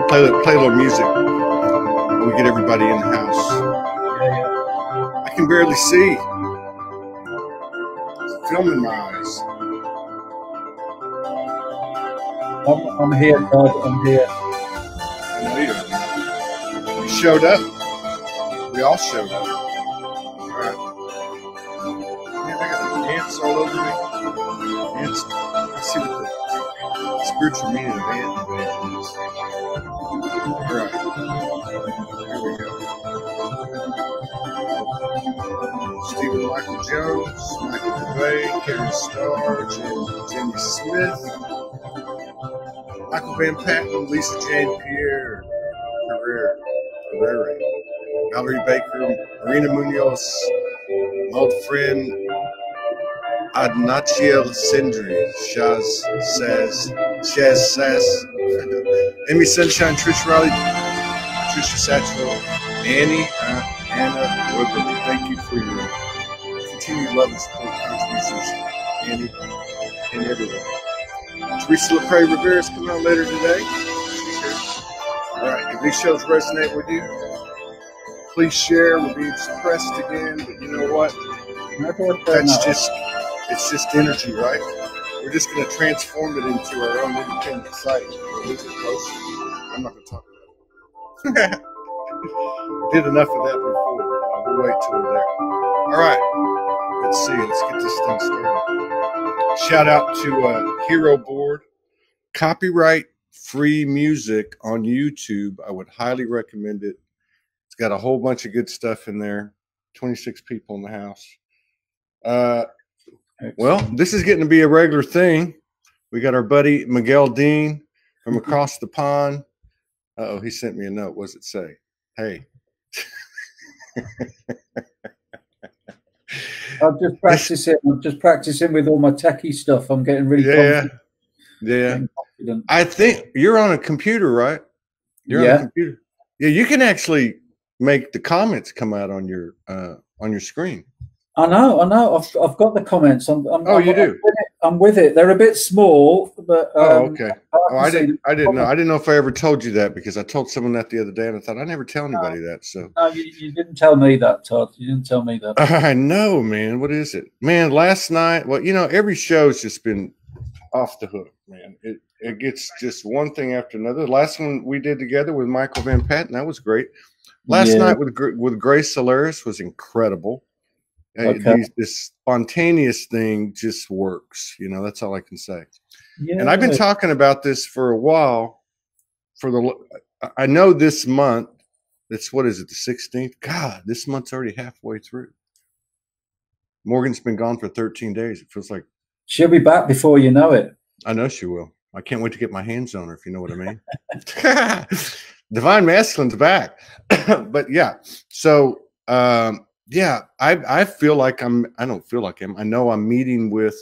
Play a little music. We get everybody in the house. I can barely see. It's film in my eyes. I'm here, Todd. I'm here. I know you are. You showed up. We all showed up. All right. Man, I got ants all over me. Ants. I see what the spiritual meaning of ant invasion is. All right. Here we go. Stephen Michael Jones, Michael DeVay, Karen Starr, Jamie Smith, Michael Van Patten, Lisa Jane Pierre, Herrera, Valerie Baker, Marina Munoz, my old friend Adnachiel Sindri, Shaz Sass, Amy Sunshine, Trish Riley, Trisha Satchel, Anna Weberly. Thank you for your continued love and support contributions, Annie, and everyone. Teresa LePray Rivera is coming on later today. She's here. All right, if these shows resonate with you, please share. We're being suppressed again, but you know what? It's just energy, right? We're just going to transform it into our own independent site. I'm not going to talk about it. Did enough of that before. We'll wait till we're there. All right. Let's see. Let's get this thing started. Shout out to Hero Board. Copyright free music on YouTube. I would highly recommend it. It's got a whole bunch of good stuff in there. 26 people in the house. Well, this is getting to be a regular thing. We got our buddy Miguel Dean from across the pond. Uh-oh, he sent me a note. What does it say? Hey. I'm just practicing with all my techie stuff. I'm getting really confident. Yeah. I think you're on a computer, right? You're on a computer. Yeah, you can actually make the comments come out on your screen. I know. I've got the comments. You do. I'm with it. They're a bit small, but okay. I didn't know. I didn't know if I ever told you that, because I told someone that the other day, and I thought I never tell anybody that. So no, you didn't tell me that, Todd. You didn't tell me that. I know, man. What is it, man? Last night, well, every show's just been off the hook, man. It gets just one thing after another. The last one we did together with Michael Van Patten, that was great. Last night with Grace Solaris was incredible. Okay. This spontaneous thing just works. That's all I can say. Yeah. And I've been talking about this for a while. I know this month, what is it, the 16th? God, this month's already halfway through. Morgan's been gone for 13 days. It feels like she'll be back before you know it. I know she will. I can't wait to get my hands on her, if you know what I mean. Divine Masculine's back. But yeah, so yeah, I feel like I don't feel like I know I'm meeting with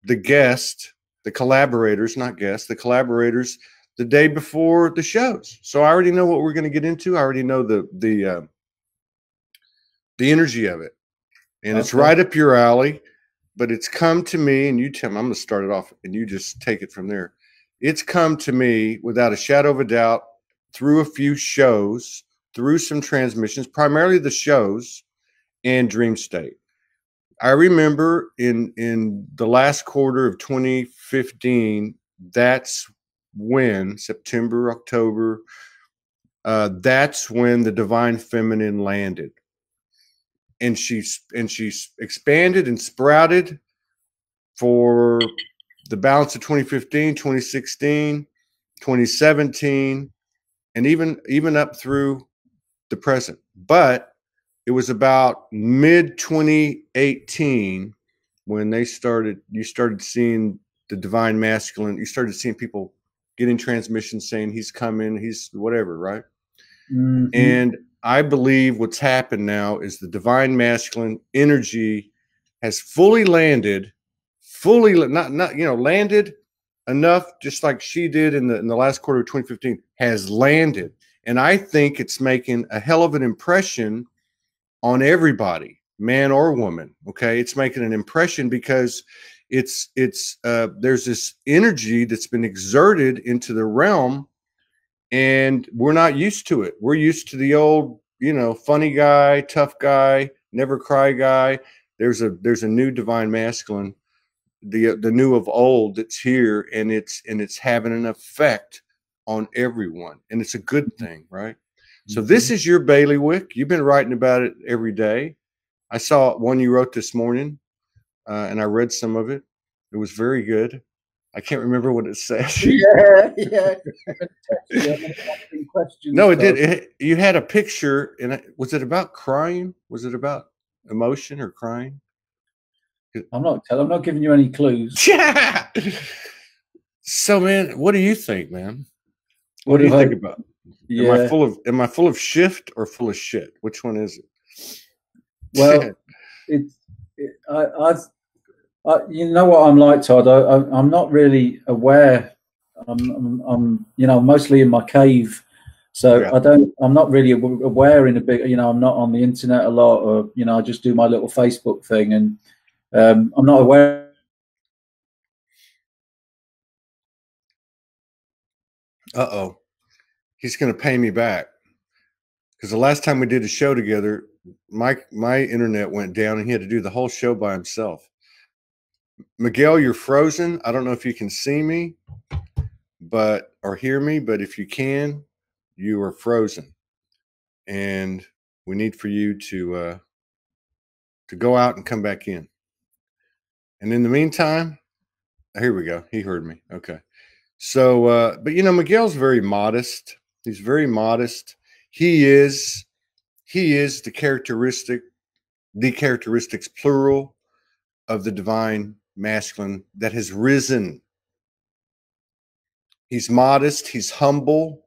the collaborators, the day before the shows. So I already know what we're going to get into. I already know the energy of it. And it's right up your alley, but it's come to me, and you tell me, I'm going to start it off and you just take it from there. It's come to me without a shadow of a doubt through a few shows, through some transmissions, primarily the shows, and dream state. I remember in the last quarter of 2015, that's when, September, October, that's when the Divine Feminine landed. And she's expanded and sprouted for the balance of 2015, 2016, 2017, and even up through the present. But it was about mid 2018 when you started seeing the Divine Masculine. You started seeing people getting transmissions saying he's coming, he's whatever, right? Mm-hmm. And I believe what's happened now is the Divine Masculine energy has fully landed, landed enough, just like she did in the last quarter of 2015, has landed. And I think it's making a hell of an impression on everybody, man or woman. Okay. It's making an impression because there's this energy that's been exerted into the realm and we're not used to it. We're used to the old, you know, funny guy, tough guy, never cry guy. There's a new divine masculine, the new of old that's here, and it's having an effect on everyone, and it's a good thing, right? So this is your bailiwick. You've been writing about it every day. I saw one you wrote this morning, and I read some of it. It was very good. I can't remember what it says. Yeah, yeah. No, it did. You had a picture, and was it about crying? Was it about emotion or crying? I'm not giving you any clues. Yeah. So, man, what do you think, man? What do you think about? Yeah. Am I full of shift or full of shit? Which one is it? Well, you know what I'm like, Todd. I'm not really aware. I'm you know, mostly in my cave, so yeah. I'm not really aware in a big. You know, I'm not on the internet a lot, or you know, I just do my little Facebook thing, and I'm not aware. Uh-oh, he's going to pay me back, because the last time we did a show together, my internet went down and he had to do the whole show by himself. Miguel, you're frozen. I don't know if you can see me, or hear me, but if you can, you are frozen, and we need for you to go out and come back in. And in the meantime, here we go. He heard me. Okay. So, but you know, Miguel's very modest. He's very modest. He is the characteristics plural of the divine masculine that has risen. He's modest. He's humble.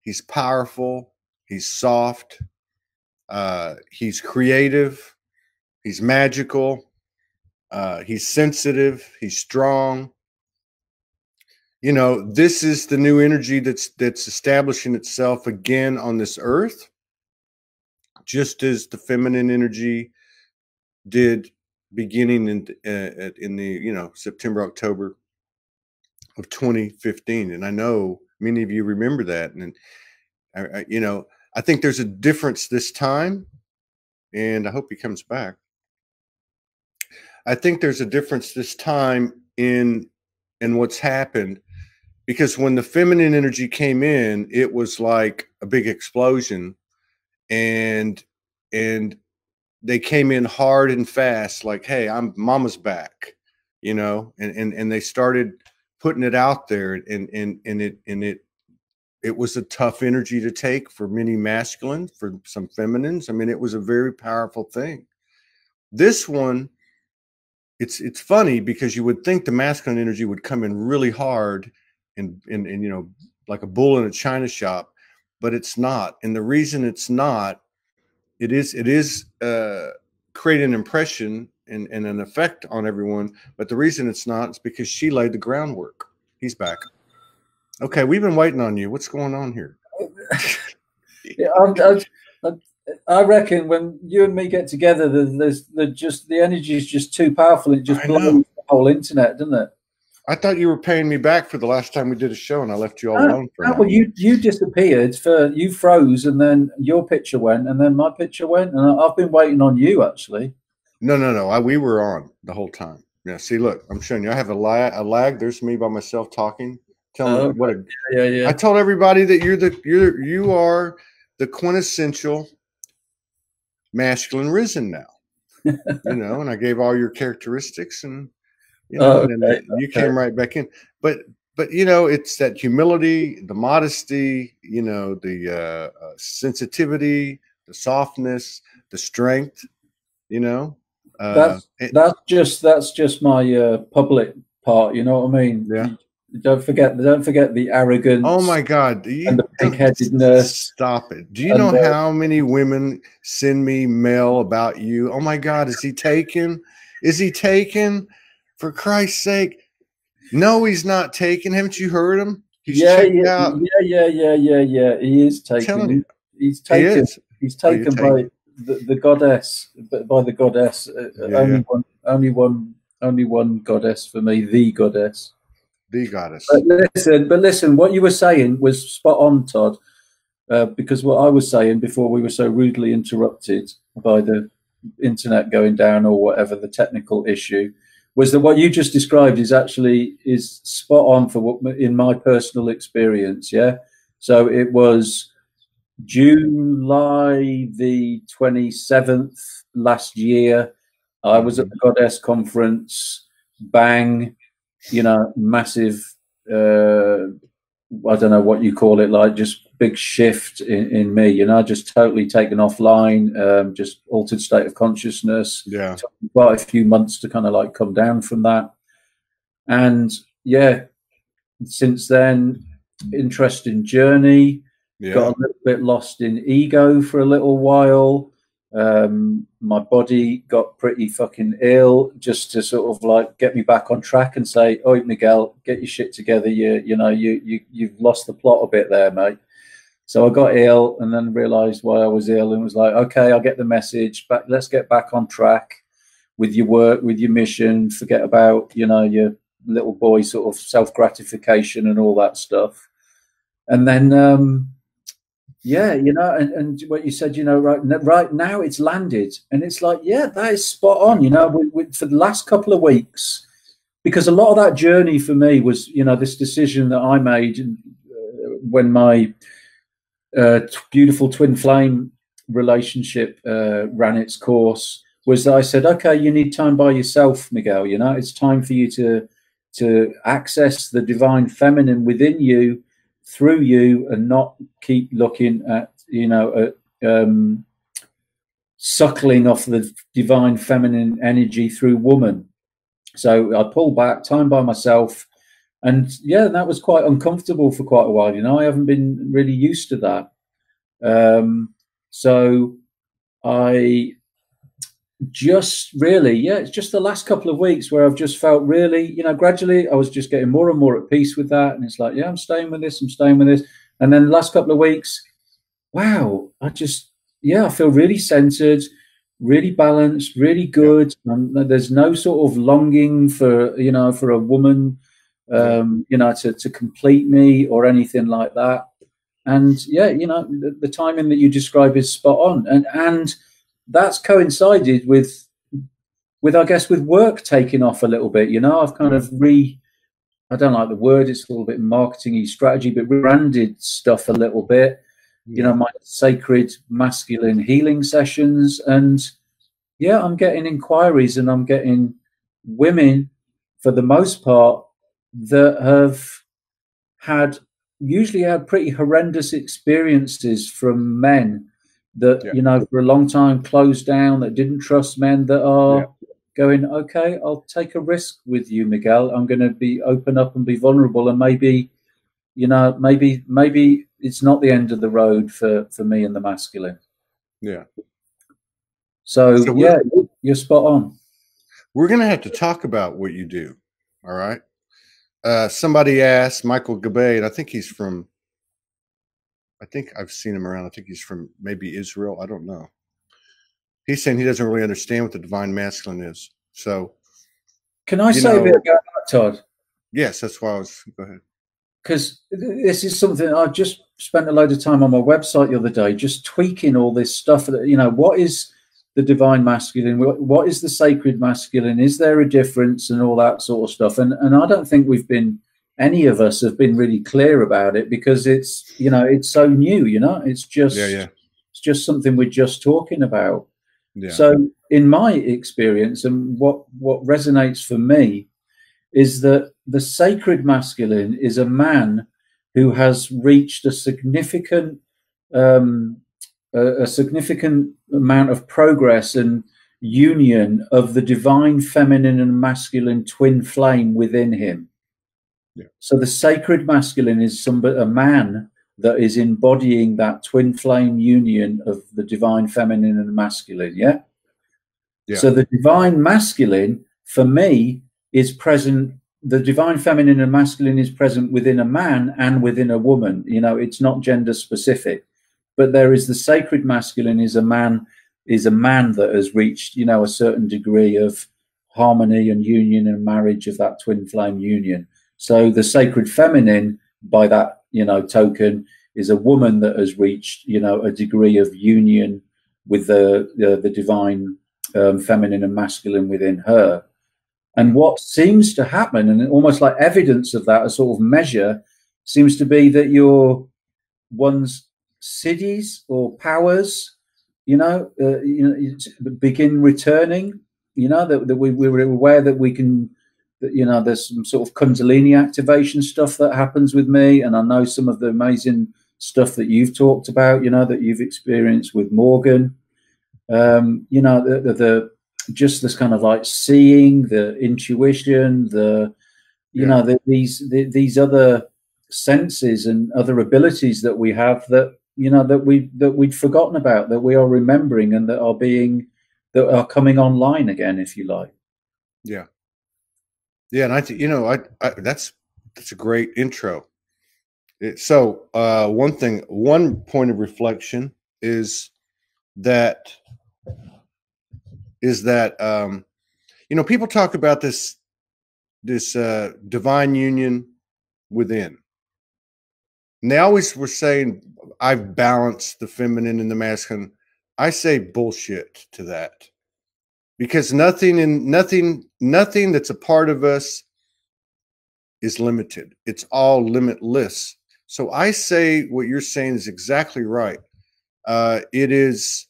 He's powerful. He's soft. He's creative. He's magical. He's sensitive. He's strong. You know, this is the new energy that's establishing itself again on this earth, just as the feminine energy did beginning in the, you know, September, October of 2015. And I know many of you remember that. And you know, I think there's a difference this time, and I hope he comes back. I think there's a difference this time in what's happened, because when the feminine energy came in, it was like a big explosion, and they came in hard and fast, like, hey, mama's back, you know, and they started putting it out there, and it was a tough energy to take for many masculines, for some feminines. I mean, it was a very powerful thing. This one, it's funny, because you would think the masculine energy would come in really hard and you know, like a bull in a china shop, but it's not. And the reason it's not, it is creating an impression and an effect on everyone, but the reason it's not is because she laid the groundwork. He's back. Okay, we've been waiting on you. What's going on here? Yeah, I reckon when you and me get together, the energy is just too powerful. It just blows the whole internet, doesn't it? I thought you were paying me back for the last time we did a show, and I left you all alone for a moment. Well, you disappeared. You froze, and then your picture went, and then my picture went, and I've been waiting on you, actually. No. We were on the whole time. Yeah. See, look, I'm showing you. I have a lag. There's me by myself talking. Tell me what a. Yeah. I told everybody that you are the quintessential masculine risen now. You know, and I gave all your characteristics, and you know, and you came right back in. But you know, it's that humility, the modesty, you know, the sensitivity, the softness, the strength. You know, that's just my public part. You know what I mean? Yeah. Don't forget the arrogance. Oh my God! And the pig-headedness. Stop it! Do you know how many women send me mail about you? Oh my God! Is he taken? Is he taken? For Christ's sake! No, he's not taken. Haven't you heard him? He's checked out. Yeah. He is taken. He's taken. He's taken by the goddess. By the goddess. Only one goddess for me. The goddess. The goddess. But listen, what you were saying was spot on, Todd. Because what I was saying before we were so rudely interrupted by the internet going down or whatever the technical issue was, that what you just described is spot on for what in my personal experience. Yeah. So it was July the 27th last year. I was at the Goddess conference. Bang, massive. I don't know what you call it, like just big shift in me, just totally taken offline, just altered state of consciousness. Yeah. Took quite a few months to kind of like come down from that. And yeah, since then, interesting journey. Yeah. Got a little bit lost in ego for a little while. My body got pretty fucking ill, just to sort of like get me back on track and say, "Oh, Miguel, get your shit together. You've lost the plot a bit there, mate." So I got ill, and then realised why I was ill, and was like, "Okay, I get the message. But let's get back on track with your work, with your mission. Forget about your little boy sort of self gratification and all that stuff." And then. Yeah, and what you said, right now it's landed, and it's like, yeah, that is spot on. For the last couple of weeks, because a lot of that journey for me was, this decision that I made when my beautiful twin flame relationship ran its course, was that I said, okay, you need time by yourself, Miguel. It's time for you to access the divine feminine within you, through you, and not keep looking at suckling off the divine feminine energy through woman. So I pulled back, time by myself, and yeah, that was quite uncomfortable for quite a while. I haven't been really used to that. So I just really, it's just the last couple of weeks where I've just felt really, gradually I was just getting more and more at peace with that. And it's like, yeah, I'm staying with this. And then the last couple of weeks, wow, I feel really centered, really balanced, really good. There's no sort of longing for, for a woman, to complete me or anything like that. And yeah, the timing that you describe is spot on. And that's coincided with I guess with work taking off a little bit. I've kind of I don't like the word, it's a little bit marketing-y strategy, but rebranded stuff a little bit. My sacred masculine healing sessions, and yeah, I'm getting inquiries, and I'm getting women for the most part that have usually had pretty horrendous experiences from men that for a long time closed down, that didn't trust men, that are going, okay, I'll take a risk with you, Miguel. I'm going to be open up and be vulnerable, and maybe it's not the end of the road for me and the masculine. Yeah. So yeah, you're spot on. We're going to have to talk about what you do. All right. Somebody asked Michael Gabay, and I think I've seen him around. I think he's from maybe Israel. I don't know. He's saying he doesn't really understand what the divine masculine is. So, can I say a bit about that, Todd? Yes, that's why go ahead. Because this is something I've just spent a load of time on my website the other day, just tweaking all this stuff. What is the divine masculine? What is the sacred masculine? Is there a difference, and all that sort of stuff? And I don't think any of us have been really clear about it, because it's so new. It's just something we're just talking about. Yeah. So in my experience, and what resonates for me, is that the sacred masculine is a man who has reached a significant amount of progress and union of the divine feminine and masculine twin flame within him. Yeah. So the sacred masculine is a man that is embodying that twin flame union of the divine feminine and masculine. Yeah. So the divine masculine, for me, is present. The divine feminine and masculine is present within a man and within a woman. It's not gender specific, but there is the sacred masculine is a man that has reached, a certain degree of harmony and union and marriage of that twin flame union. So the sacred feminine, by that, you know, token, is a woman that has reached, you know, a degree of union with the divine feminine and masculine within her. And what seems to happen, and almost like evidence of that, a sort of measure, seems to be that your one's cities or powers, begin returning. You know, that we're aware that we can, that, you know, there's some sort of Kundalini activation stuff that happens with me, and I know some of the amazing stuff that you've talked about, you know, that you've experienced with Morgan. You know, the just this kind of like seeing, the intuition, these other senses and other abilities that we have that, you know, that we'd forgotten about, that we are remembering, and that are coming online again, if you like. Yeah. Yeah. And I think, you know, that's a great intro. So one point of reflection is that you know, people talk about this divine union within. And they always were saying, I've balanced the feminine and the masculine. I say bullshit to that, because nothing that's a part of us is limited. It's all limitless. So I say what you're saying is exactly right. It is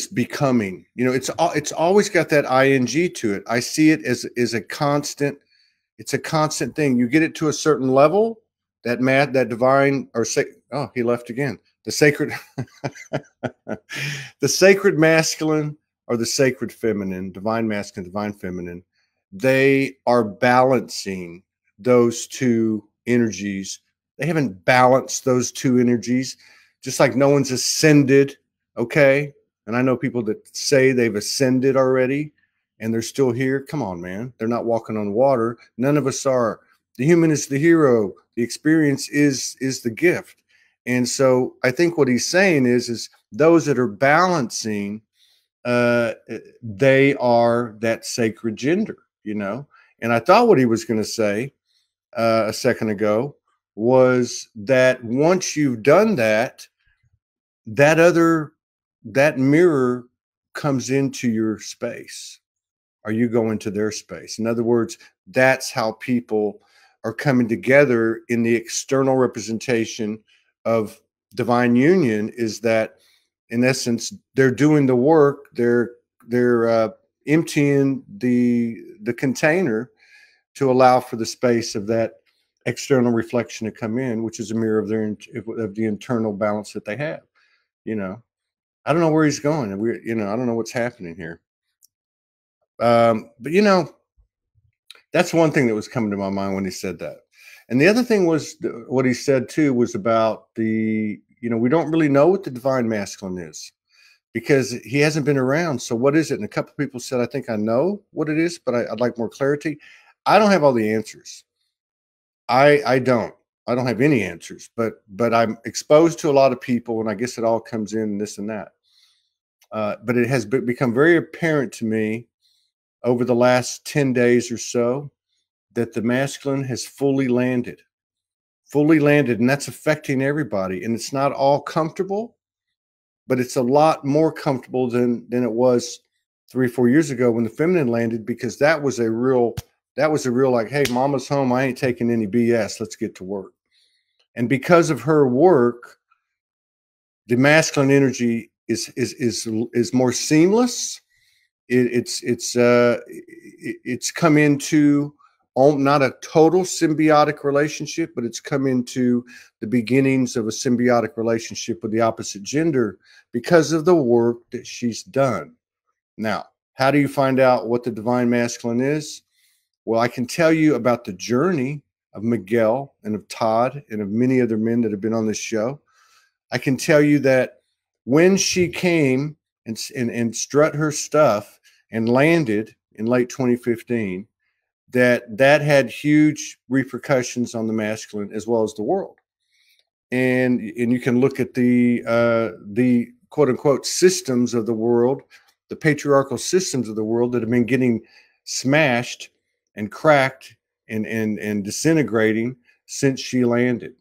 becoming, you know, it's always got that ing to it. I see it as a constant. It's a constant thing. You get it to a certain level, that divine, or oh, he left again. The sacred, the sacred masculine or the sacred feminine, divine masculine, divine feminine, they are balancing those two energies. They haven't balanced those two energies, just like no one's ascended. Okay. And I know people that say they've ascended already and they're still here. Come on, man. They're not walking on water. None of us are. The human is the hero. The experience is the gift. And so I think what he's saying is those that are balancing, they are that sacred gender, you know. And I thought what he was going to say a second ago was that once you've done that, that mirror comes into your space. Are you going to their space? In other words, that's how people are coming together in the external representation of divine union, is that in essence, they're doing the work. They're emptying the container to allow for the space of that external reflection to come in, which is a mirror of the internal balance that they have. You know, I don't know where he's going. I don't know what's happening here. But you know, that's one thing that was coming to my mind when he said that. And the other thing was what he said too was about we don't really know what the divine masculine is, because he hasn't been around. So what is it? And a couple of people said, I think I know what it is, but I'd like more clarity. I don't have all the answers. I don't have any answers, but I'm exposed to a lot of people, and I guess it all comes in this and that. But it has become very apparent to me over the last 10 days or so that the masculine has fully landed, and that's affecting everybody. And it's not all comfortable, but it's a lot more comfortable than it was 3 or 4 years ago when the feminine landed, because that was a real like, hey, mama's home. I ain't taking any BS. Let's get to work. And because of her work, the masculine energy is more seamless. It's come into not a total symbiotic relationship, but it's come into the beginnings of a symbiotic relationship with the opposite gender because of the work that she's done. Now, how do you find out what the divine masculine is? Well, I can tell you about the journey of Miguel and of Todd and of many other men that have been on this show. I can tell you that when she came and strut her stuff and landed in late 2015, that had huge repercussions on the masculine as well as the world. And you can look at the quote unquote systems of the world, the patriarchal systems of the world that have been getting smashed and cracked and disintegrating since she landed.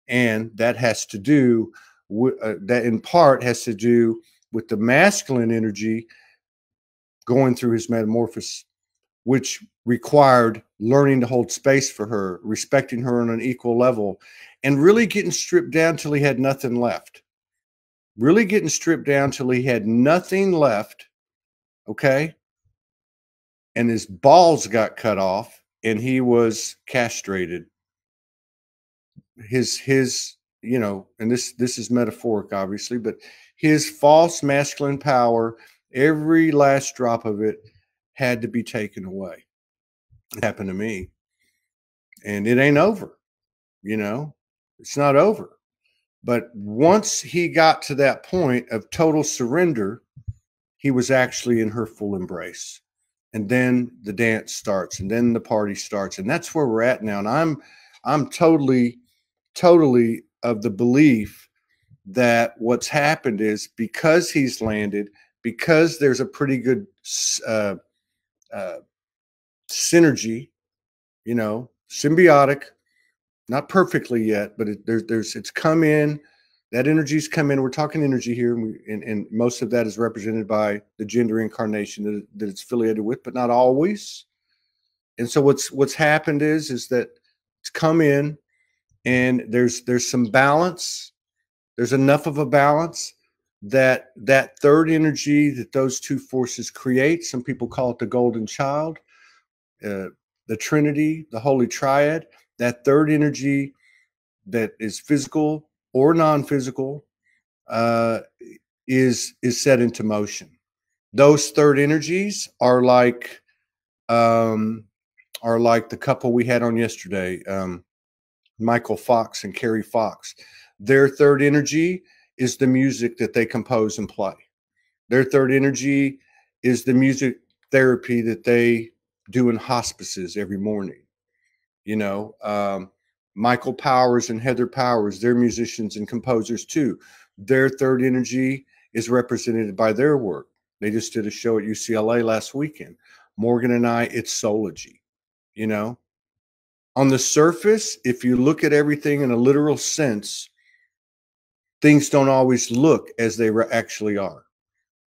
And that has to do with, that in part has to do with the masculine energy going through his metamorphosis, which required learning to hold space for her, respecting her on an equal level, and really getting stripped down till he had nothing left. Really getting stripped down till he had nothing left, okay? And his balls got cut off and he was castrated. His you know, and this is metaphoric, obviously, but his false masculine power, every last drop of it had to be taken away. It happened to me. And it ain't over, you know, it's not over. But once he got to that point of total surrender, he was actually in her full embrace. And then the dance starts, and then the party starts. And that's where we're at now. And I'm totally of the belief that what's happened is because he's landed, because there's a pretty good synergy, you know, symbiotic, not perfectly yet, but it's come in. That energy's come in. We're talking energy here, and most of that is represented by the gender incarnation that it's affiliated with, but not always. And so what's happened is that it's come in, and there's some balance. There's enough of a balance that third energy that those two forces create. Some people call it the golden child, the Trinity, the Holy Triad. That third energy that is physical or non-physical is set into motion. Those third energies are like the couple we had on yesterday, Michael Fox and Carrie Fox. Their third energy is the music that they compose and play. Their third energy is the music therapy that they do in hospices every morning. You know, Michael Powers and Heather Powers, they're musicians and composers too. Their third energy is represented by their work. They just did a show at UCLA last weekend. Morgan and I, it's Soulogy. You know, on the surface, if you look at everything in a literal sense, things don't always look as they actually are.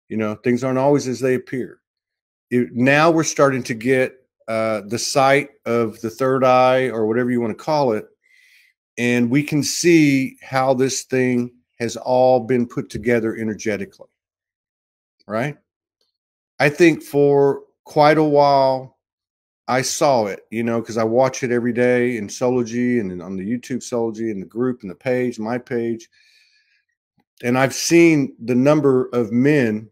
You know, things aren't always as they appear. Now we're starting to get the sight of the third eye, or whatever you want to call it, and we can see how this thing has all been put together energetically, right? I think for quite a while, I saw it, you know, because I watch it every day in Soulogy and on the YouTube Soulogy and the group and the page, my page. And I've seen the number of males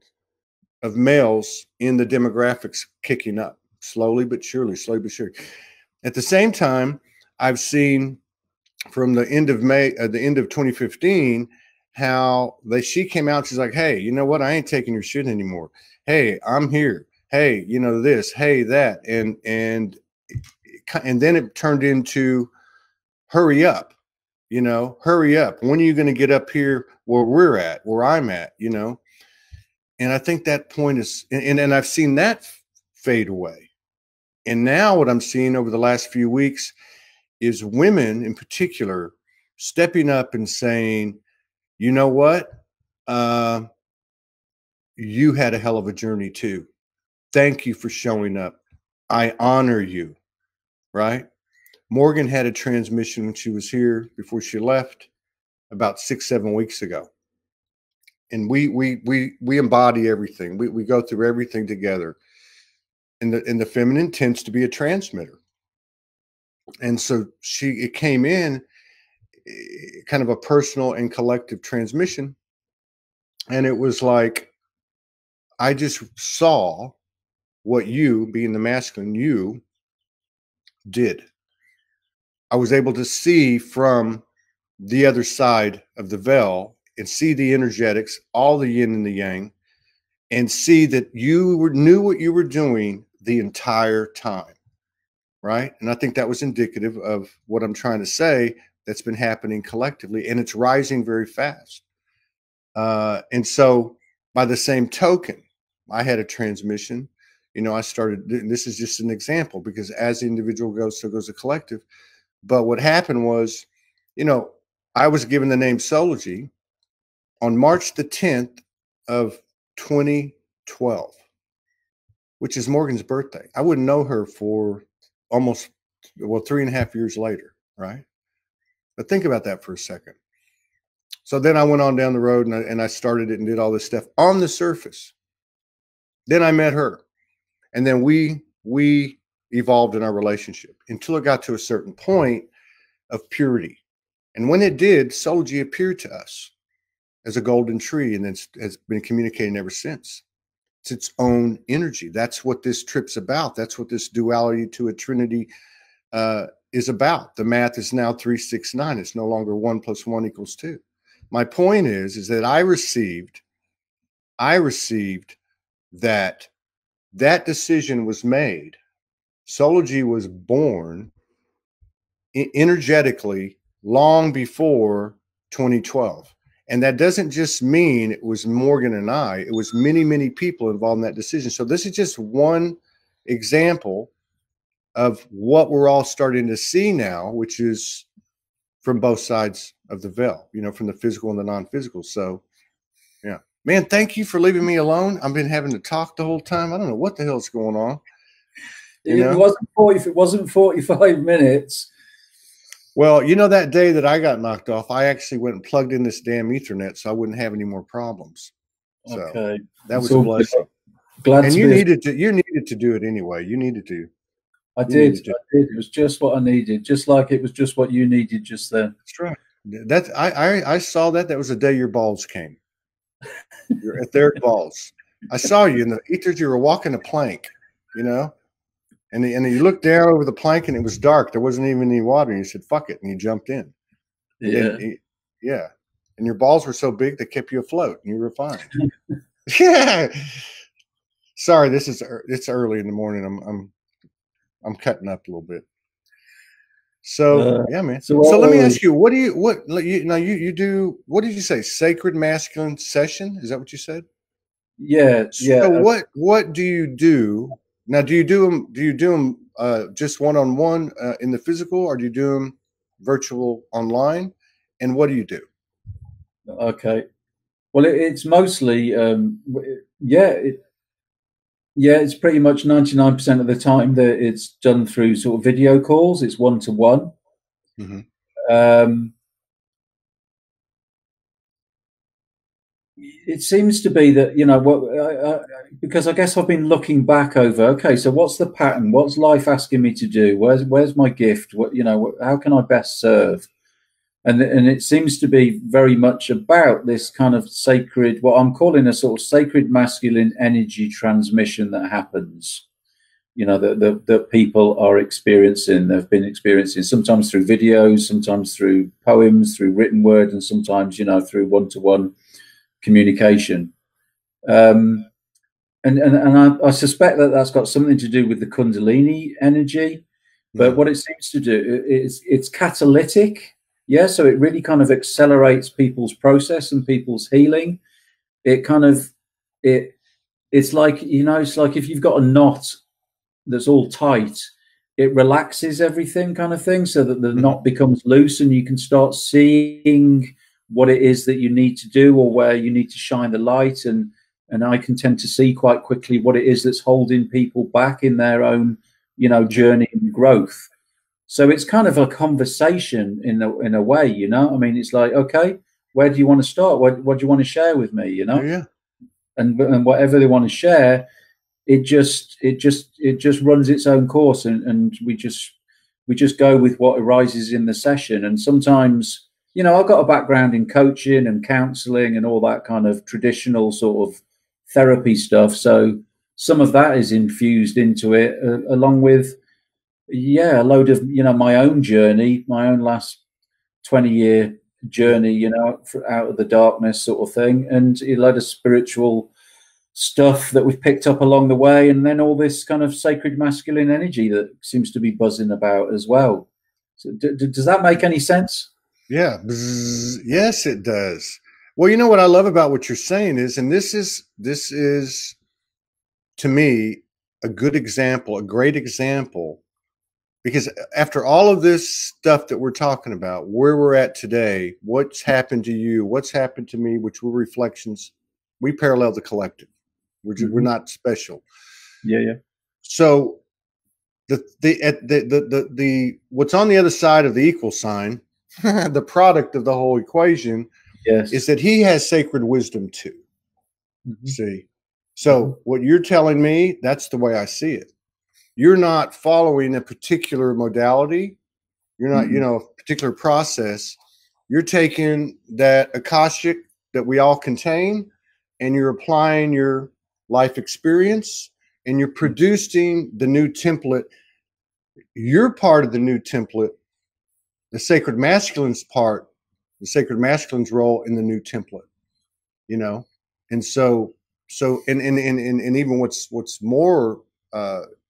in the demographics kicking up slowly but surely. At the same time, I've seen from the end of May, the end of 2015, how she came out. She's like, "Hey, you know what? I ain't taking your shit anymore. Hey, I'm here. Hey, you know this. Hey, that." And then it turned into, "Hurry up, you know, hurry up. When are you going to get up here where I'm at, you know?" And I think that point is, and I've seen that fade away. And now what I'm seeing over the last few weeks is women in particular stepping up and saying, "You know what? You had a hell of a journey too. Thank you for showing up. I honor you." Right? Morgan had a transmission when she was here before she left about 6-7 weeks ago. And we embody everything. We go through everything together. And the feminine tends to be a transmitter. And so it came in kind of a personal and collective transmission. And it was like, I just saw what you, being the masculine, you did. I was able to see from the other side of the veil and see the energetics, all the yin and the yang, and see that you knew what you were doing the entire time. Right. And I think that was indicative of what I'm trying to say that's been happening collectively, and it's rising very fast. And so by the same token, I had a transmission. you know, I started, this is just an example, because as the individual goes, so goes the collective. But what happened was, you know, I was given the name Soulogy on March the 10th of 2012, which is Morgan's birthday. I wouldn't know her for almost, well, 3.5 years later, right? But think about that for a second. So then I went on down the road and I started it and did all this stuff on the surface. Then I met her, and then we evolved in our relationship until it got to a certain point of purity. And when it did, Soulogy appeared to us as a golden tree, and then has been communicating ever since. It's its own energy. That's what this trip's about. That's what this duality to a trinity is about. The math is now 369. It's no longer 1 + 1 = 2. My point is that I received that decision was made. Soulogy was born energetically long before 2012. And that doesn't just mean it was Morgan and I, it was many, many people involved in that decision. So this is just one example of what we're all starting to see now, which is from both sides of the veil, you know, from the physical and the non-physical. So, yeah, man, thank you for leaving me alone. I've been having to talk the whole time. I don't know what the hell's going on. You know? It wasn't 45 minutes. Well, you know, that day that I got knocked off, I actually went and plugged in this damn Ethernet so I wouldn't have any more problems. So okay, that was a blessing. Glad and to you needed to do it anyway. You needed to. I did. It was just what I needed, just like it was just what you needed just then. That's right. That's I saw that. That was the day your balls came. Your etheric balls. I saw you in the ethers. You were walking a plank, you know. And you looked down over the plank and it was dark. There wasn't even any water. And you said, fuck it. And you jumped in. And yeah. And your balls were so big, they kept you afloat and you were fine. Yeah. Sorry, it's early in the morning. I'm cutting up a little bit. So yeah, man. So let me ask you, what did you say? Sacred masculine session? Is that what you said? Yeah. So what do you do? Now, do you do them just one-on-one in the physical, or do you do them virtual online? And what do you do? Okay. Well, it's mostly, it's pretty much 99% of the time that it's done through sort of video calls. It's one-to-one. Mm-hmm. It seems to be that, you know, because I guess I've been looking back over, okay, so what's the pattern? What's life asking me to do? Where's my gift? What, you know, how can I best serve? And it seems to be very much about this kind of sacred, what I'm calling a sort of sacred masculine energy transmission that happens, you know, that people are experiencing, they've been experiencing, sometimes through videos, sometimes through poems, through written word, and sometimes, you know, through one-to-one communication. And I suspect that that's got something to do with the Kundalini energy, but what it seems to do is it's catalytic. Yeah, so it really kind of accelerates people's process and people's healing. It kind of it's like, you know, it's like if you've got a knot that's all tight, it relaxes everything, kind of thing, so that the knot becomes loose and you can start seeing what it is that you need to do or where you need to shine the light. And I can tend to see quite quickly what it is that's holding people back in their own, you know, journey and growth. So it's kind of a conversation in a way, you know. I mean, it's like, okay, where do you want to start? What do you want to share with me, you know? Yeah. And whatever they want to share, it just runs its own course, and we just go with what arises in the session. And sometimes, you know, I've got a background in coaching and counseling and all that kind of traditional sort of therapy stuff. So some of that is infused into it, along with, a load of, you know, my own journey, my own last 20-year journey, you know, out of the darkness sort of thing, and a load of spiritual stuff that we've picked up along the way, and then all this kind of sacred masculine energy that seems to be buzzing about as well. So does that make any sense? Yeah. Yes, it does. Well, you know what I love about what you're saying is, and this is to me a good example, a great example, because after all of this stuff that we're talking about, where we're at today, what's happened to you, what's happened to me, which were reflections, we parallel the collective. We're not special. Yeah, yeah. So the what's on the other side of the equal sign, the product of the whole equation, is that he has sacred wisdom too. See, so what you're telling me, that's the way I see it. You're not following a particular modality. You're not, you know, a particular process. You're taking that Akashic that we all contain, and you're applying your life experience, and you're producing the new template. You're part of the new template. The sacred masculine's part, the sacred masculine's role in the new template, you know? And so and even what's more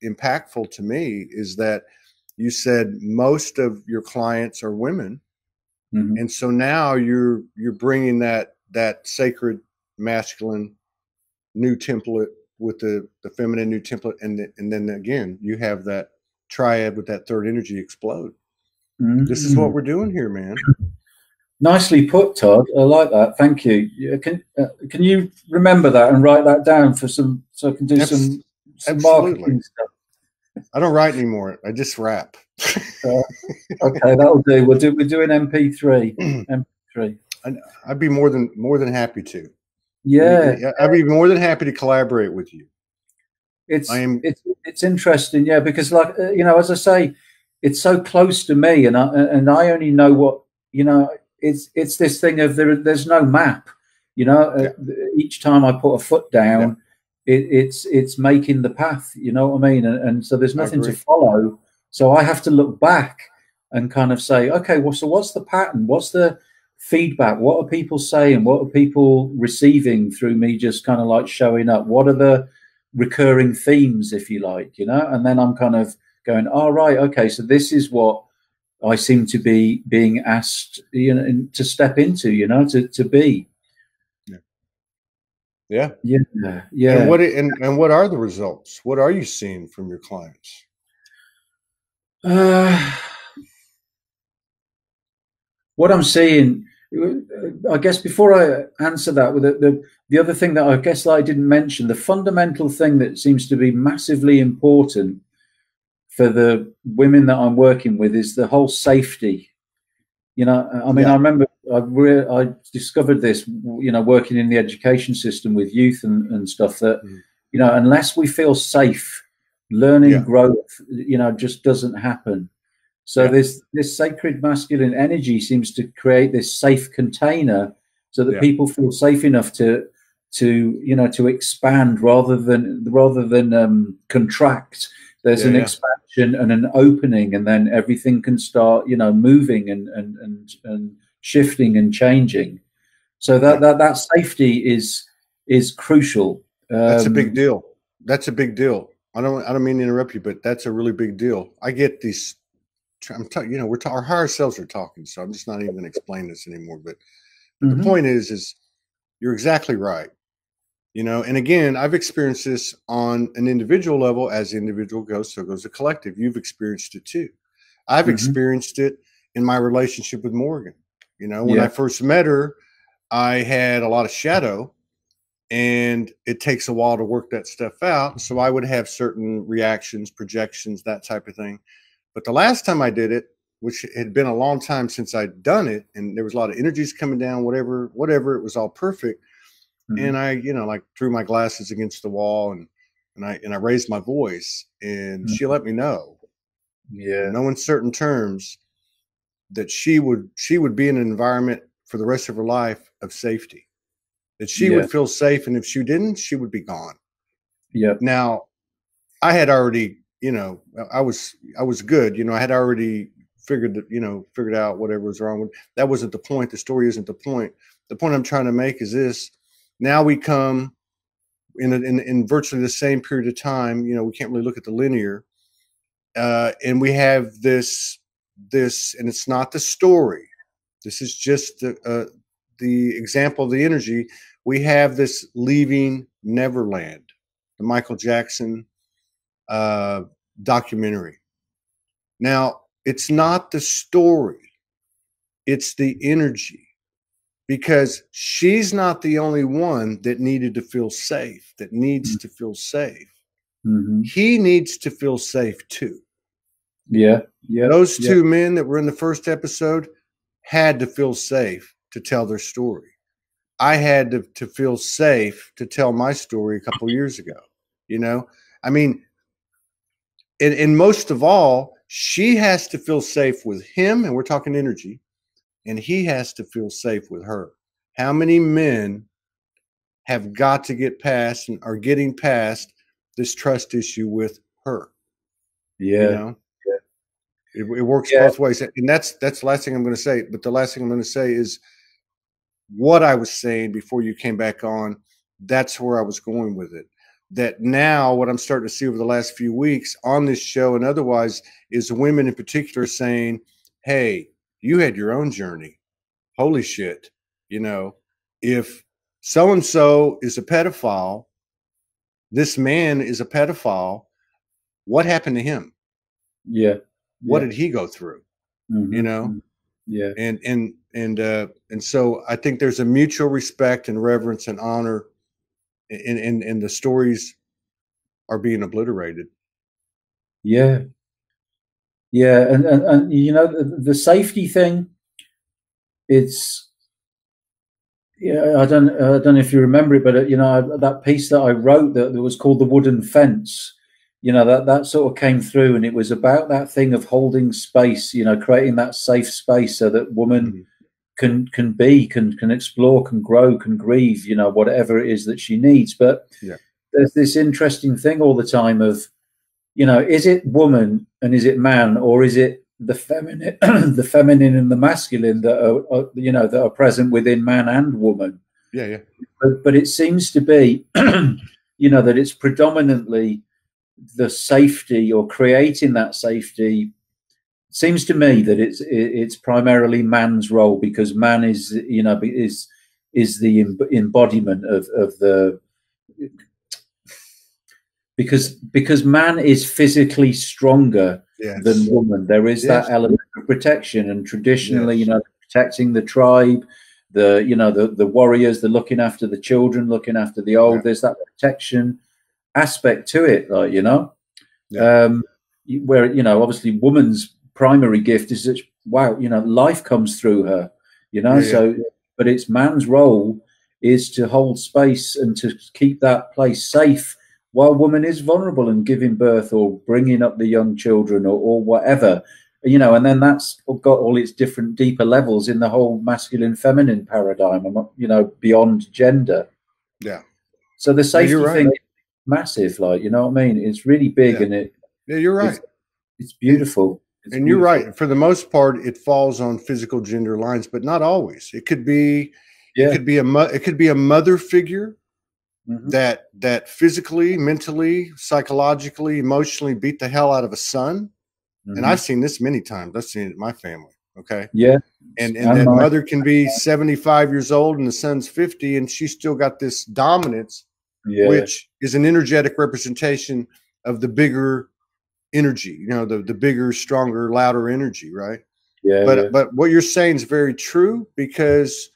impactful to me is that you said most of your clients are women. And so now you're bringing that sacred masculine new template with the feminine new template, and then again you have that triad with that third energy explode. This is what we're doing here, man. Nicely put, Todd. I like that. Thank you. Can you remember that and write that down for some, so I can do some marketing stuff? I don't write anymore. I just rap. Okay, that'll do. We're doing MP3. MP3. I'd be more than happy to. Yeah, I'd be more than happy to collaborate with you. It's interesting, yeah, because like you know, as I say, it's so close to me, and I only know what, you know. It's this thing of there's no map, you know. Each time I put a foot down, it's making the path, you know what I mean, and so there's nothing to follow. So I have to look back and kind of say, okay, well, so what's the pattern? What's the feedback? What are people saying? What are people receiving through me just kind of like showing up? What are the recurring themes, if you like, you know? And then I'm kind of going, oh, right, okay, so this is what I seem to be being asked, you know, to step into, you know, to be. Yeah. And what are the results? What are you seeing from your clients? What I'm seeing, I guess, before I answer that, with the other thing that I guess that I didn't mention, the fundamental thing that seems to be massively important for the women that I'm working with is the whole safety. You know, I mean, I remember I discovered this, you know, working in the education system with youth and stuff, that, you know, unless we feel safe, learning growth, you know, just doesn't happen. So this sacred masculine energy seems to create this safe container so that people feel safe enough to you know, to expand rather than contract. There's an expansion and an opening, and then everything can start, you know, moving and shifting and changing. So that safety is crucial. That's a big deal. That's a big deal. I don't mean to interrupt you, but that's a really big deal. I get these. You know, our higher selves are talking, so I'm just not even going to explain this anymore. But the point is you're exactly right. You know, and again, I've experienced this on an individual level. As the individual goes, so goes the collective. You've experienced it too. I've experienced it in my relationship with Morgan. You know, when I first met her, I had a lot of shadow, and it takes a while to work that stuff out. So I would have certain reactions, projections, that type of thing. But the last time I did it, which had been a long time since I'd done it, and there was a lot of energies coming down, whatever, it was all perfect. And I, you know, like threw my glasses against the wall, and I raised my voice, and she let me know, in no uncertain terms, that she would be in an environment for the rest of her life of safety, that she would feel safe, and if she didn't, she would be gone. Now, I had already, you know, I was good, you know, I had already figured out whatever was wrong with. That wasn't the point. The story isn't the point. The point I'm trying to make is this. Now we come in virtually the same period of time. You know, we can't really look at the linear, and we have this, and it's not the story. This is just the example of the energy. We have this leaving Neverland, the Michael Jackson documentary. Now, it's not the story, it's the energy, because she's not the only one that needed to feel safe, that needs to feel safe. He needs to feel safe too. Yeah. Those two men that were in the first episode had to feel safe to tell their story. I had to feel safe to tell my story a couple years ago. You know, I mean, and most of all, she has to feel safe with him, and we're talking energy, and he has to feel safe with her. How many men have got to get past and are getting past this trust issue with her? Yeah. You know, it works both ways. And that's the last thing I'm going to say. But the last thing I'm going to say is what I was saying before you came back on. That's where I was going with it. That now what I'm starting to see over the last few weeks on this show and otherwise is women in particular saying, hey, you had your own journey. Holy shit. You know, if so-and-so is a pedophile, this man is a pedophile, what happened to him? Yeah. What did he go through? You know? Yeah. And so I think there's a mutual respect and reverence and honor, and the stories are being obliterated. Yeah. Yeah. And you know, the safety thing, it's, I don't know if you remember it, but you know, that piece that I wrote that was called The Wooden Fence, you know, that sort of came through, and it was about that thing of holding space, you know, creating that safe space so that woman can explore, can grow, can grieve, you know, whatever it is that she needs. But there's this interesting thing all the time of, you know, is it woman and is it man, or is it the feminine, the feminine and the masculine that are you know, that are present within man and woman? Yeah. But it seems to be, you know, that it's predominantly the safety or creating that safety. Seems to me that it's primarily man's role, because man is, you know, is the embodiment of the, because man is physically stronger than woman. There is that element of protection, and traditionally, you know, protecting the tribe, the, you know, the warriors, the looking after the children, looking after the old. There's that protection aspect to it, like, you know, where, you know, obviously woman's primary gift is that, wow, you know, life comes through her, you know. So, but it's man's role is to hold space and to keep that place safe while woman is vulnerable and giving birth or bringing up the young children or whatever, you know. And then that's got all its different deeper levels in the whole masculine feminine paradigm, you know, beyond gender. So the safety thing is massive, like, you know what I mean? It's really big, and you're right. It's beautiful. And you're right. For the most part, it falls on physical gender lines, but not always. It could be, it could be a mother figure that physically, mentally, psychologically, emotionally beat the hell out of a son. And I've seen this many times. I've seen it in my family. Okay. And that mother can be 75 years old and the son's 50, and she's still got this dominance, which is an energetic representation of the bigger energy, you know, the bigger, stronger, louder energy, right? But what you're saying is very true, because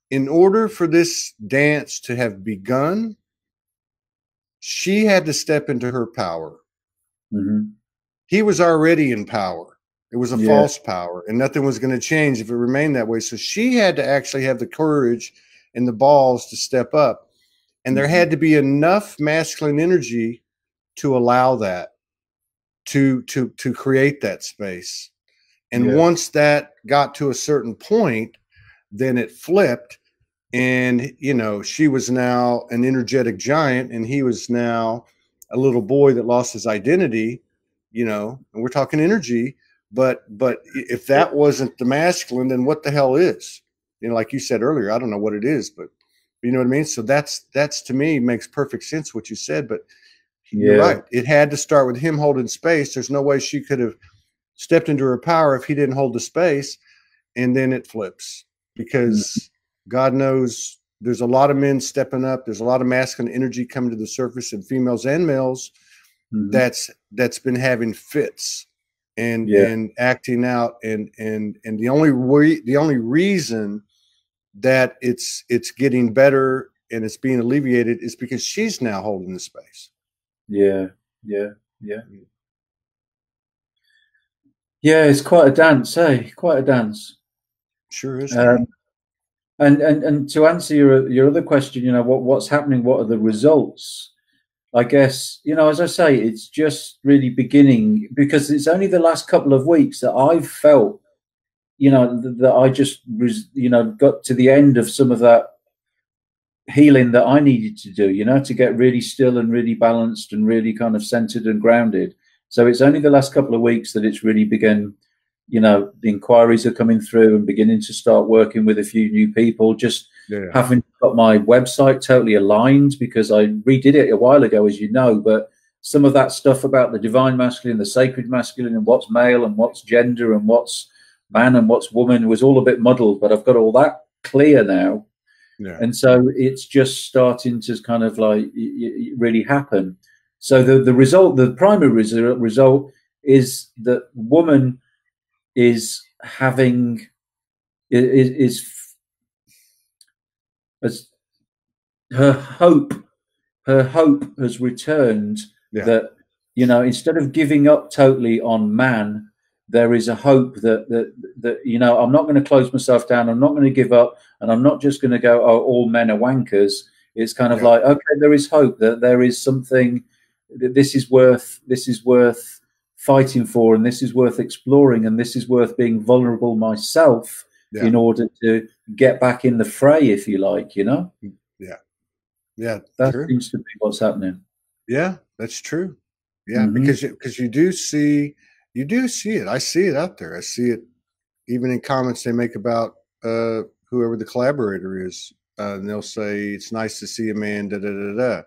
in order for this dance to have begun, she had to step into her power. He was already in power. It was a false power, and nothing was going to change if it remained that way. So she had to actually have the courage and the balls to step up, and there had to be enough masculine energy to allow that, to create that space. And once that got to a certain point, then it flipped, and, you know, she was now an energetic giant, and he was now a little boy that lost his identity, you know. And we're talking energy, but if that wasn't the masculine, then what the hell is? You know, like you said earlier, I don't know what it is, but you know what I mean? So that's to me makes perfect sense what you said, but you're right. It had to start with him holding space. There's no way she could have stepped into her power if he didn't hold the space. And then it flips, because God knows there's a lot of men stepping up. There's a lot of masculine energy coming to the surface in females and males. that's been having fits and Yeah. and acting out, and the only reason that it's getting better and it's being alleviated is because she's now holding the space. Yeah, yeah, yeah. Yeah, it's quite a dance, eh? Quite a dance. Sure is. And to answer your other question, you know, what's happening? What are the results? I guess, you know, as I say, it's just really beginning, because it's only the last couple of weeks that I've felt, you know, that I just was, you know, got to the end of some of that healing that I needed to do, you know, to get really still and really balanced and really kind of centered and grounded. So it's only the last couple of weeks that it's really begun. You know, the inquiries are coming through and beginning to start working with a few new people, just having got my website totally aligned, because I redid it a while ago, as you know, but some of that stuff about the divine masculine, the sacred masculine, and what's male and what's gender and what's man and what's woman was all a bit muddled, but I've got all that clear now. Yeah. And so it's just starting to kind of like really happen. So the result, the primary result is that woman is having is as her hope has returned, that, you know, instead of giving up totally on man, there is a hope that you know, I'm not going to close myself down, I'm not going to give up, and I'm not just going to go, oh, all men are wankers. It's kind of like, okay, there is hope, that there is something that this is worth fighting for, and this is worth exploring, and this is worth being vulnerable myself in order to get back in the fray, if you like, you know. That seems to be what's happening. Yeah, that's true. Yeah, because you do see it. I see it out there. I see it even in comments they make about whoever the collaborator is. And they'll say, it's nice to see a man, da da da da,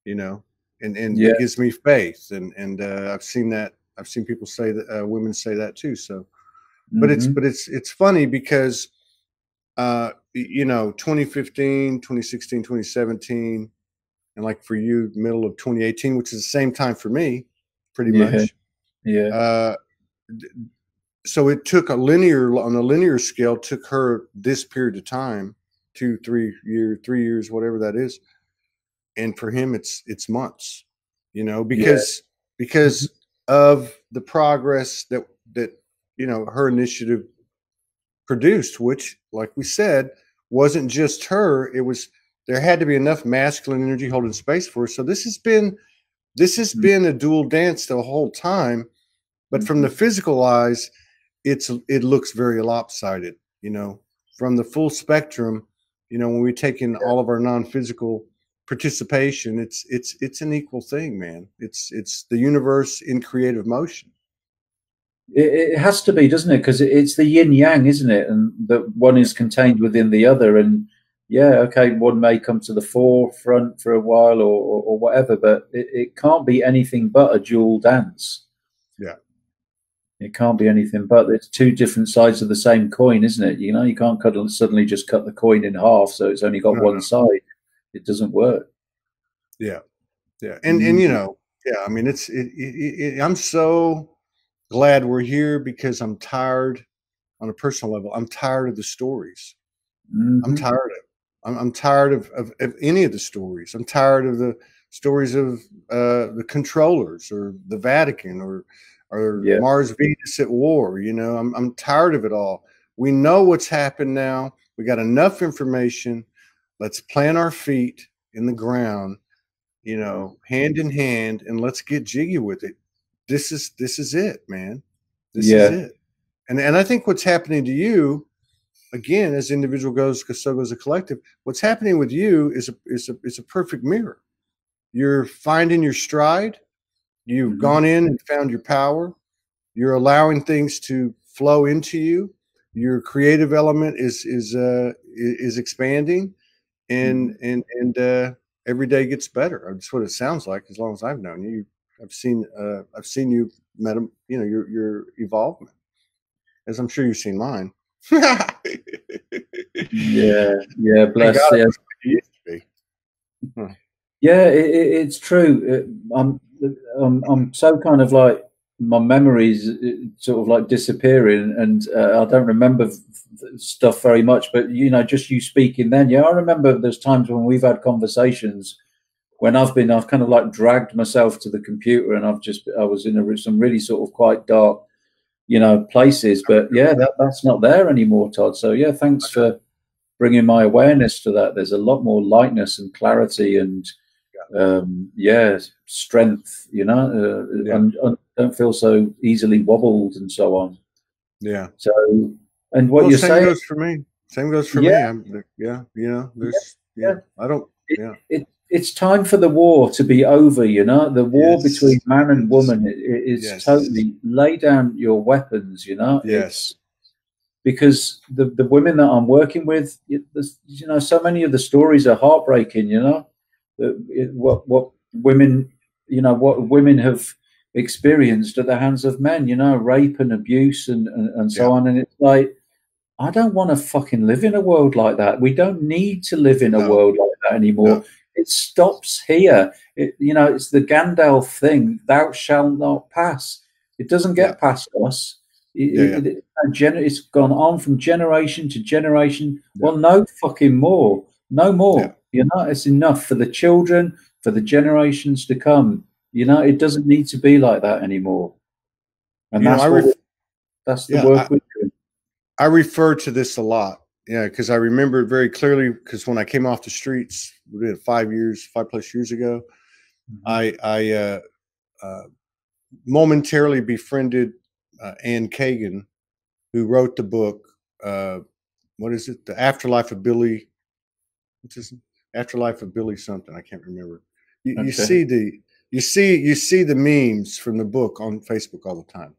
you know, and it gives me faith. And I've seen that. I've seen people say that, women say that too. So, but it's funny because you know, 2015, 2016, 2017, and like for you, middle of 2018, which is the same time for me, pretty much. So it took on a linear scale, took her this period of time, 3 years, whatever that is. And for him, it's months, you know, because of the progress that, you know, her initiative produced, which, like we said, wasn't just her. It was, there had to be enough masculine energy holding space for her. So this has been a dual dance the whole time, but from the physical eyes, it looks very lopsided, you know. From the full spectrum, you know, when we take in all of our non-physical participation, it's an equal thing, man. It's the universe in creative motion. It has to be, doesn't it? Because it's the yin yang, isn't it? And that one is contained within the other. And okay, one may come to the forefront for a while or whatever, but it can't be anything but a dual dance. Yeah. It can't be anything but, it's two different sides of the same coin, isn't it? You know, you can't suddenly just cut the coin in half so it's only got one side. It doesn't work. Yeah. And you know, I mean, I'm so glad we're here, because I'm tired on a personal level. I'm tired of the stories. I'm tired I'm tired of any of the stories. I'm tired of the stories of the controllers or the Vatican or Mars Venus at war. You know, I'm tired of it all. We know what's happened now. We got enough information. Let's plant our feet in the ground, you know, hand in hand, and let's get jiggy with it. This is it, man. This is it. And I think what's happening to you, again, as the individual goes, because so goes the collective, what's happening with you is a perfect mirror. You're finding your stride. You've gone in and found your power. You're allowing things to flow into you. Your creative element is expanding, and every day gets better. That's what it sounds like. As long as I've known you, I've seen you, you know, your evolvement, as I'm sure you've seen mine. Bless you. Yeah, it's true. I'm so kind of like, my memories sort of like disappearing, and I don't remember stuff very much. But you know, just you speaking then, yeah, I remember there's times when we've had conversations when I've kind of like dragged myself to the computer, and I was in some really sort of quite dark, you know, places. But yeah, that's not there anymore, Todd. So yeah, thanks for bringing my awareness to that. There's a lot more lightness and clarity and yeah, strength, you know, and don't feel so easily wobbled and so on. Yeah. So, and what you're saying goes for me. Same goes for me. Yeah, you know, there's I don't. It's time for the war to be over. You know, the war between man and woman is totally lay down your weapons. You know, it's because the women that I'm working with, you know, so many of the stories are heartbreaking. You know, what women, you know, what women have experienced at the hands of men. You know, rape and abuse and so on. And it's like, I don't want to fucking live in a world like that. We don't need to live in a world like that anymore. No. It stops here. You know, it's the Gandalf thing. Thou shalt not pass. It doesn't get past us. It's gone on from generation to generation. Well, no fucking more. No more. You know, it's enough for the children, for the generations to come. You know, it doesn't need to be like that anymore. And that's the work we're doing. I refer to this a lot. Yeah, because I remember it very clearly, because when I came off the streets, we did 5 plus years ago, I momentarily befriended Ann Kagan, who wrote the book, what is it? The Afterlife of Billy, what's his name? Afterlife of Billy something, I can't remember. You see the memes from the book on Facebook all the time.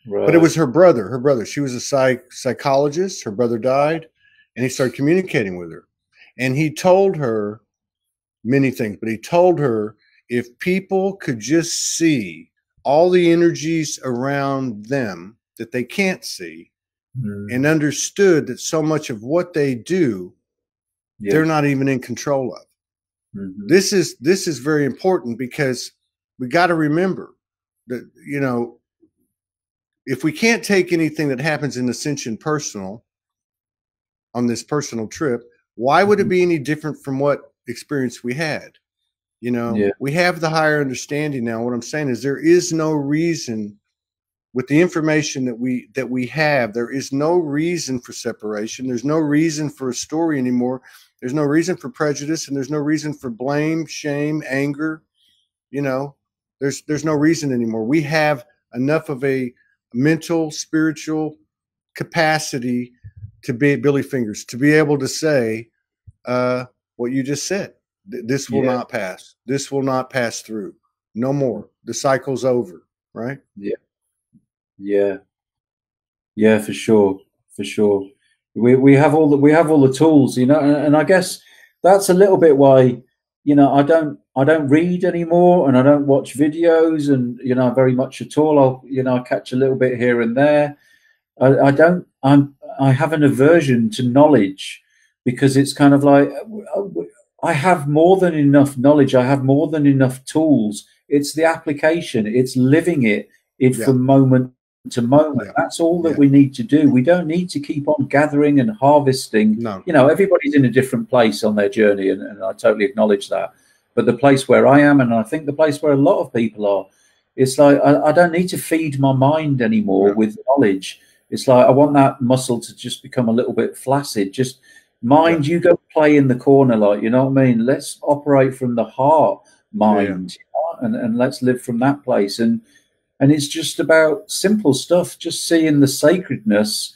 Right. But it was her brother. She was a psychologist. Her brother died, and he started communicating with her. And he told her many things, but he told her if people could just see all the energies around them that they can't see, and understood that so much of what they do, they're not even in control of. This is very important, because we got to remember that, you know, if we can't take anything that happens in Ascension personal on this personal trip, why would it be any different from what experience we had? You know, we have the higher understanding now. What I'm saying is there is no reason, with the information that we have, there is no reason for separation. There's no reason for a story anymore. There's no reason for prejudice, and there's no reason for blame, shame, anger. You know, there's no reason anymore. We have enough of a mental, spiritual capacity to be Billy Fingers, to be able to say what you just said. This will not pass. This will not pass through. No more. The cycle's over. Right? Yeah, for sure. We have all the tools, you know, and I guess that's a little bit why, you know, I don't read anymore, and I don't watch videos, and you know, very much at all. I catch a little bit here and there. I have an aversion to knowledge, because it's kind of like, I have more than enough knowledge. I have more than enough tools. It's the application. It's living it from moment to moment. That's all that we need to do. We don't need to keep on gathering and harvesting. No. You know, everybody's in a different place on their journey, and I totally acknowledge that. But the place where I am, and I think the place where a lot of people are, it's like I don't need to feed my mind anymore with knowledge. It's like I want that muscle to just become a little bit flaccid. Just mind, you go play in the corner, like, you know what I mean? Let's operate from the heart mind, you know, and let's live from that place. And it's just about simple stuff, just seeing the sacredness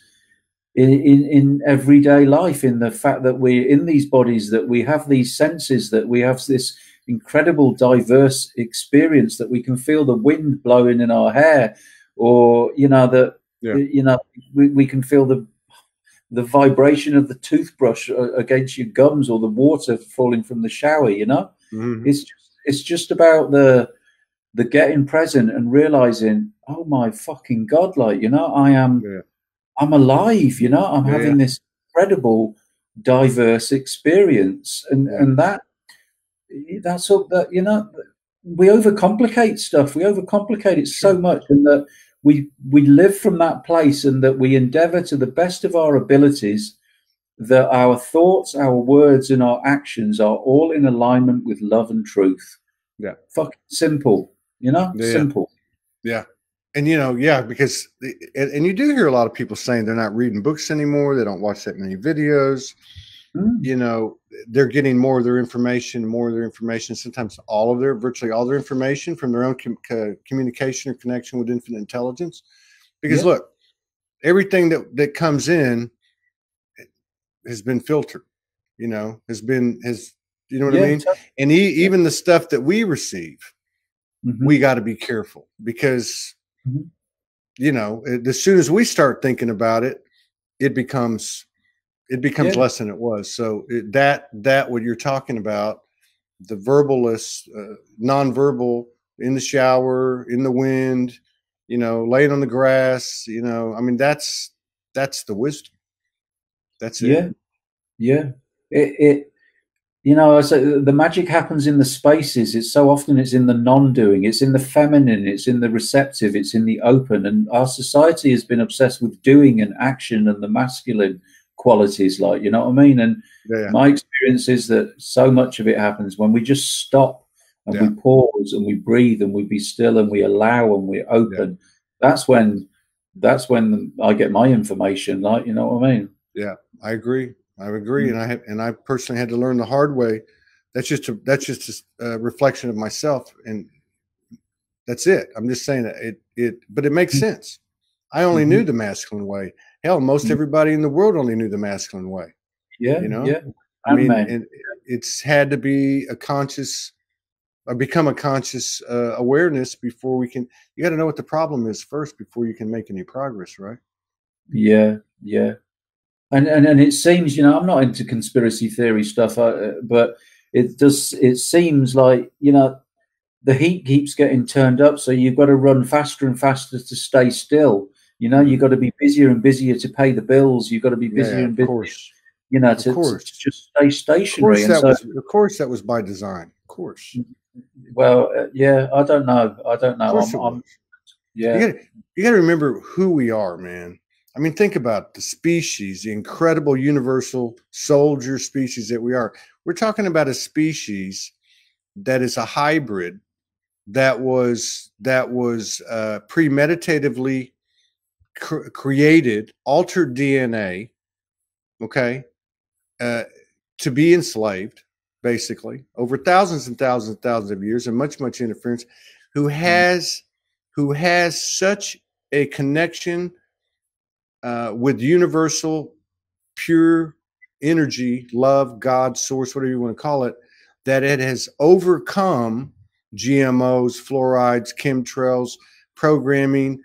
in everyday life, in the fact that we're in these bodies, that we have these senses, that we have this incredible diverse experience, that we can feel the wind blowing in our hair, or, you know, that, you know, we can feel the vibration of the toothbrush against your gums, or the water falling from the shower, you know. It's just about the getting present and realizing, oh my fucking God, like, you know, I'm alive, you know, I'm having this incredible diverse experience, and that's all that, you know, we overcomplicate stuff. We overcomplicate it so Sure. much, and that we live from that place, and that we endeavor to the best of our abilities that our thoughts, our words, and our actions are all in alignment with love and truth. Yeah. Fucking simple, you know? Yeah. Simple. Yeah. And, you know, yeah, because, and you do hear a lot of people saying they're not reading books anymore. They don't watch that many videos. You know, they're getting more of their information, sometimes virtually all their information from their own communication or connection with infinite intelligence. Because look, everything that comes in has been filtered, you know, you know what I mean? And even the stuff that we receive, we got to be careful because, you know, as soon as we start thinking about it, it becomes less than it was. So that what you're talking about, the verbalist, nonverbal, in the shower, in the wind, you know, laying on the grass, you know, I mean, that's the wisdom. That's it. Yeah. It you know, I say the magic happens in the spaces. It's so often it's in the non-doing, it's in the feminine, it's in the receptive, it's in the open. And our society has been obsessed with doing and action and the masculine qualities, like, you know what I mean? And my experience is that so much of it happens when we just stop and we pause and we breathe and we be still and we allow and we're open. That's when I get my information, like, you know what I mean? Yeah, I agree. And I personally had to learn the hard way. That's just a reflection of myself, and that's it. I'm just saying that but it makes sense. I only knew the masculine way. Hell, most everybody in the world only knew the masculine way. Yeah, you know. Yeah. I mean, and it's had to be become a conscious awareness before we can. You got to know what the problem is first before you can make any progress, right? Yeah. And it seems, you know, I'm not into conspiracy theory stuff, but it seems like, you know, the heat keeps getting turned up, so you've got to run faster and faster to stay still. You know, you've got to be busier and busier to pay the bills. You've got to be busier and busier, of course. You know, to just stay stationary. Of course, that was by design. Of course. Well, yeah, I don't know. Yeah. You got to remember who we are, man. I mean, think about the species, the incredible universal soldier species that we are. We're talking about a species that is a hybrid that was premeditatively created, altered DNA, okay, to be enslaved, basically, over thousands and thousands and thousands of years, and much interference, who has such a connection with universal pure energy, love, God, source, whatever you want to call it, that it has overcome GMOs, fluorides, chemtrails, programming,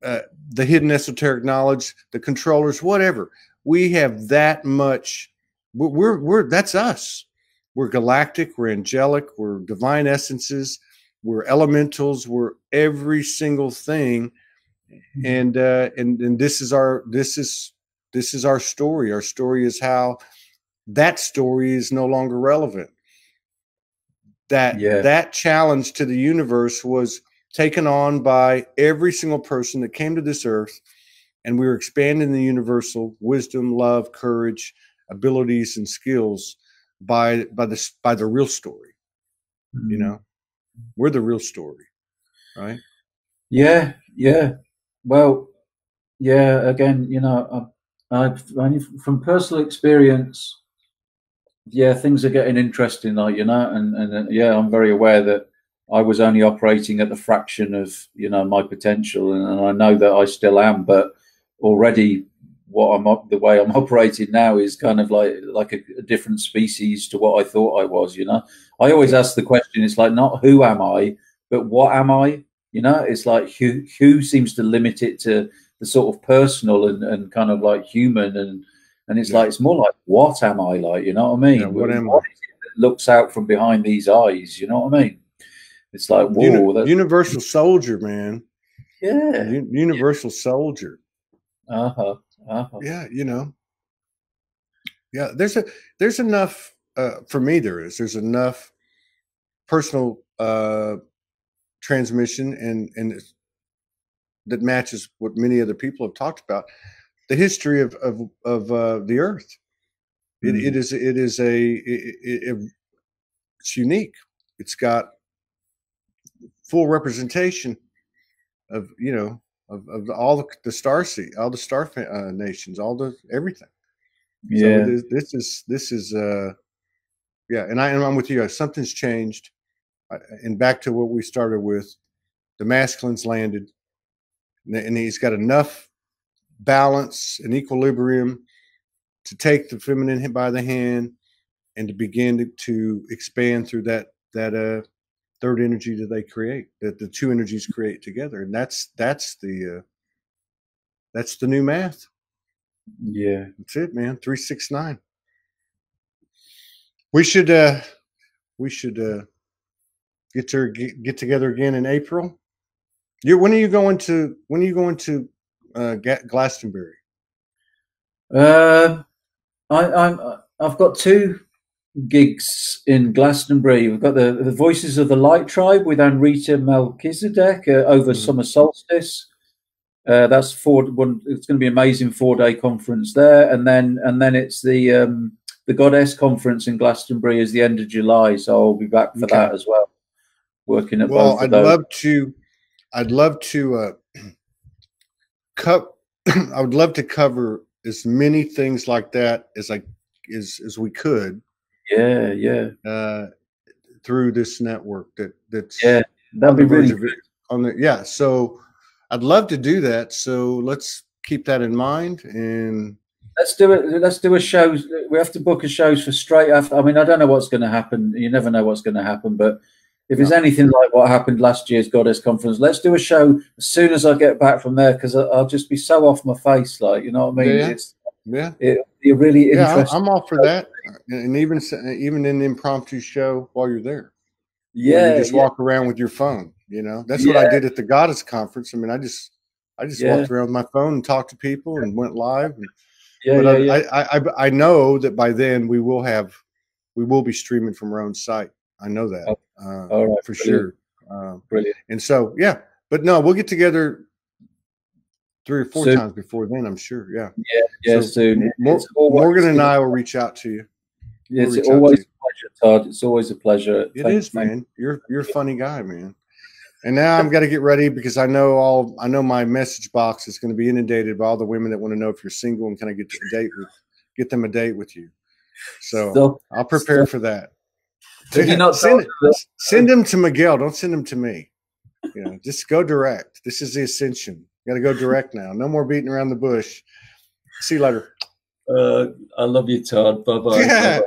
the hidden esoteric knowledge, the controllers, whatever. We have that much. That's us. We're galactic. We're angelic. We're divine essences. We're elementals. We're every single thing. And this is our story. Our story is how that story is no longer relevant. That challenge to the universe was taken on by every single person that came to this earth, and we were expanding the universal wisdom, love, courage, abilities, and skills by the real story. You know, we're the real story, right? Yeah. Well, yeah. Again, you know, from personal experience, yeah, things are getting interesting, like, you know, and yeah, I'm very aware that I was only operating at the fraction of, you know, my potential, and I know that I still am, but already the way I'm operating now is kind of like a different species to what I thought I was, you know. I always ask the question, it's like not who am I, but what am I? You know, it's like who seems to limit it to the sort of personal and kind of like human, and it's like, it's more like, what am I, like, you know what I mean? Yeah, what am I? Is it that looks out from behind these eyes, you know what I mean? It's like, whoa, universal soldier, man. Yeah. Universal soldier. Yeah, you know. Yeah, there's enough for me. There's enough personal transmission, and that matches what many other people have talked about. The history of the Earth. It's unique. It's got full representation of of all the star nations, everything. Yeah. So this is yeah, and I'm with you. Something's changed, and back to what we started with, the masculine's landed, and he's got enough balance and equilibrium to take the feminine by the hand and to begin to expand through that third energy that they create, that the two energies create together, and that's the new math. Yeah, that's it, man. 369. We should get together again in April. When are you going to Glastonbury? I've got 2 gigs in Glastonbury. We've got the Voices of the Light Tribe with Anrita Melchizedek over summer solstice. That's it's going to be an amazing 4-day conference there, and then it's the Goddess conference in Glastonbury is the end of July, so I'll be back for that as well. Working at both of those. I'd love to I would love to cover as many things like that as we could. Yeah. Through this network that's that'd be really good. So I'd love to do that. So let's keep that in mind, and let's do it. Let's do a show. We have to book a show for straight after. I mean, I don't know what's going to happen. You never know what's going to happen, but if it's anything like what happened last year's Goddess Conference, let's do a show as soon as I get back from there, because I'll just be so off my face, like, you know what I mean? You're really interesting. I'm all for that, and even an impromptu show while you're there. Yeah, you just walk around with your phone. That's what I did at the Goddess Conference. I mean, I just walked around with my phone and talked to people and went live. I know that by then we will be streaming from our own site. I know that for sure. Brilliant. And so but no, we'll get together 3 or 4 times before then, I'm sure. Soon. Morgan and I will reach out to you. It's always a pleasure, Todd. It's always a pleasure. It is, man. You're a funny guy, man. And now I'm got to get ready, because I know my message box is going to be inundated by all the women that want to know if you're single and can I get them a date with you. So I'll prepare for that. Send them to Miguel. Don't send them to me. Just go direct. This is the ascension. You got to go direct now. No more beating around the bush. See you later. I love you, Todd. Bye-bye. Yeah.